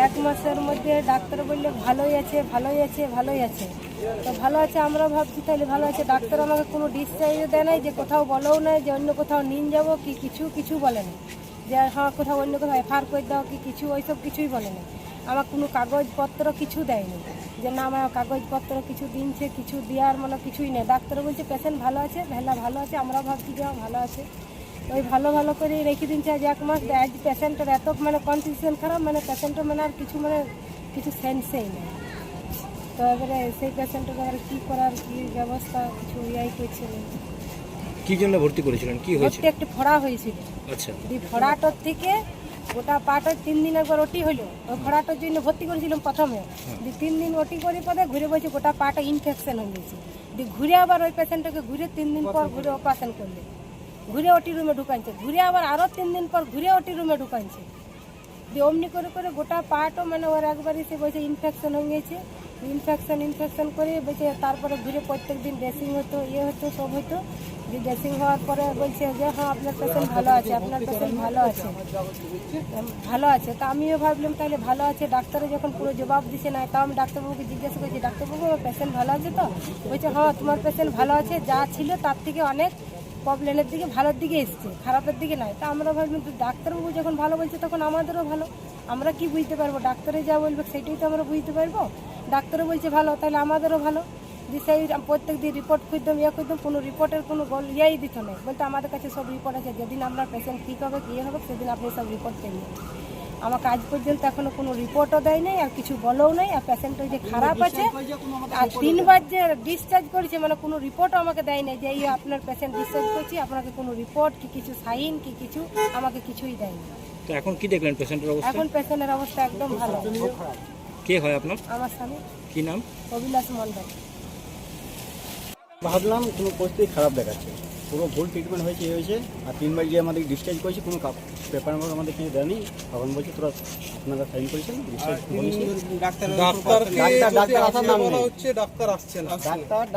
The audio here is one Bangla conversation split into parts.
1 মাসের মধ্যে ডাক্তার বললে ভালোই আছে ভালোই আছে ভালোই আছে। তো ভালো আছে আমরা ভাবছি তাহলে ভালো আছে, ডাক্তার আমাকে কোনো ডিসচার্জও দেয় নাই, যে কোথাও বলেও নাই যে অন্য কোথাও নিয়ে যাবো কি কিছু বলে না, যে হ্যাঁ কোথাও অন্য কোথাও এফআইআর করে দাও কি কিছু ওইসব কিছুই বলে না। আমার কোনো কাগজপত্র কিছু দেয়নি, যে না আমার কাগজপত্র কিছু দিনছে, কিছু দেওয়ার মানে কিছুই নেই। ডাক্তার বলছে পেশেন্ট ভালো আছে, ভালো আছে, আমরা ভাবছি যে ভালো আছে। ওই ভালো করে রেখে দিনছে আজ 1 মাস। আজ পেশেন্টের এত মানে কন্ডিশন খারাপ, মানে পেশেন্টের মানে আর কিছু সেন্সেই নেই। তো এবারে সেই পেশেন্টের এবারে কী করার কী ব্যবস্থা কিছু ইয়াই করছে না। কি জন্য ভর্তি করেছিলেন, কি হয়েছে? একটু ফোড়া হয়েছিল। আচ্ছা, এই ফোড়াটার থেকে গোটা পাটা 3 দিন একবার ওটি হলো। ওই ফোড়াটার জন্য ভর্তি করেছিলাম প্রথমে, 3 দিন ওটি করে পরে ঘুরে বলছে গোটা পাটা ইনফেকশন হয়ে গেছে। ঘুরে আবার ওই পেশেন্টটাকে 3 দিন পর ঘুরে অপারেশন করলে, ঘুরে ওটি রুমে ঢুকাইছে, ঘুরে আবার আরও 3 দিন পর ঘুরে ওটি রুমে ঢুকাইছে। দিয়ে অমনি করে গোটা পাটও মানে ওর একবারই সে বলছে ইনফেকশন হয়ে গেছে। ইনফেকশন করে বলছে তারপরে ঘুরে প্রত্যেক দিন ড্রেসিং হতো, হতো সব হতো। যে ড্রেসিং হওয়ার পরে বলছে যে হ্যাঁ আপনার পেশেন্ট ভালো আছে, আপনার পেশেন্ট ভালো আছে। তা আমিও ভাবলাম তাহলে ভালো আছে, ডাক্তারে যখন পুরো জবাব দিছে না, তাও আমি ডাক্তারবাবুকে জিজ্ঞাসা করছি, ডাক্তারবাবু আমার পেশেন্ট ভালো আছে তো? বলছে হ্যাঁ তোমার পেশেন্ট ভালো আছে, যা ছিল তার থেকে অনেক প্রবলেমের দিকে ভালোর দিকে এসছে, খারাপের দিকে নয়। তা আমরা ভাবলাম তো ডাক্তারবাবু যখন ভালো বলছে তখন আমাদেরও ভালো, আমরা কি বুঝতে পারবো, ডাক্তারে যা বলবে সেটাই তো আমরা বুঝতে পারবো। ডাক্তারও বলছে ভালো, তাহলে আমাদেরও ভালো। যে সেই প্রত্যেক দিন রিপোর্ট খুঁজতাম করতাম, কোনো রিপোর্টের কোনো ইয়াই দিত না, বলতে আমাদের কাছে সব রিপোর্ট আছে, যেদিন আপনার পেশেন্ট ঠিক হবে হবে সেদিন আপনি সব রিপোর্ট পেয়ে নেবেন। আমাকে আজ পর্যন্ত এখনো কোনো রিপোর্টও দেয় নাই, আর কিছু বলেও নাই। আর পেশেন্টের যে খারাপ আছে আর 3 বার যে ডিসচার্জ করেছে, মানে কোনো রিপোর্টও আমাকে দেয় নাই যে এই আপনার পেশেন্ট ডিসচার্জ করছি, আপনাকে কোনো রিপোর্ট কি কিছু সাইন কি কিছু আমাকে কিছুই দেয়নি। তো এখন কি দেখলেন পেশেন্টের অবস্থা? এখন পেশেন্টের অবস্থা একদম ভালো। কে হয় আপনার? আমার স্বামী। কি নাম? অভিলাষ মণ্ডল। ভাবলাম কোনো পরিস্থিতি খারাপ দেখাচ্ছে, পুরো ভুল ট্রিটমেন্ট হয়েছে। আর 3 বার গিয়ে আমাদের ডিসচার্জ করেছি, কোনো পেপার আমাদের কিছু দেয়নি। তখন বলছে তোরা আপনারা সাইন করেছেন ডিসচার্জ বলেছি। ডাক্তার আসছে না,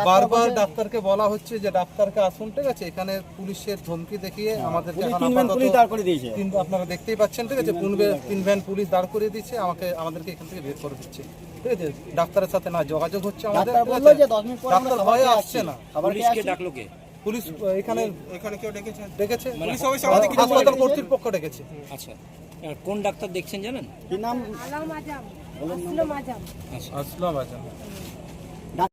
বারবার ডাক্তারকে বলা হচ্ছে যে ডাক্তারকে আসুন, ঠিক আছে। এখানে পুলিশের ধমকি দেখিয়ে আমাদেরকে পুলিশ দাঁড় করে দিয়েছে, কিন্তু আপনারা দেখতেই পাচ্ছেন, ঠিক আছে। 3 ভ্যান পুলিশ দাঁড় করে দিচ্ছে, আমাদেরকে এখান থেকে বের করে দিচ্ছে, ঠিক আছে। ডাক্তারের সাথে না যোগাযোগ হচ্ছে আমাদের, ডাক্তার ভয়ে আসছে না। পুলিশকে ডাকলো কে? পুলিশ এখানে কেউ ডেকেছে, হাসপাতাল কর্তৃপক্ষ ডেকেছে। আচ্ছা, আর কোন ডাক্তার দেখছেন জানেন? কি নাম? আসলাম আজম। আচ্ছা, আসলাম আজম।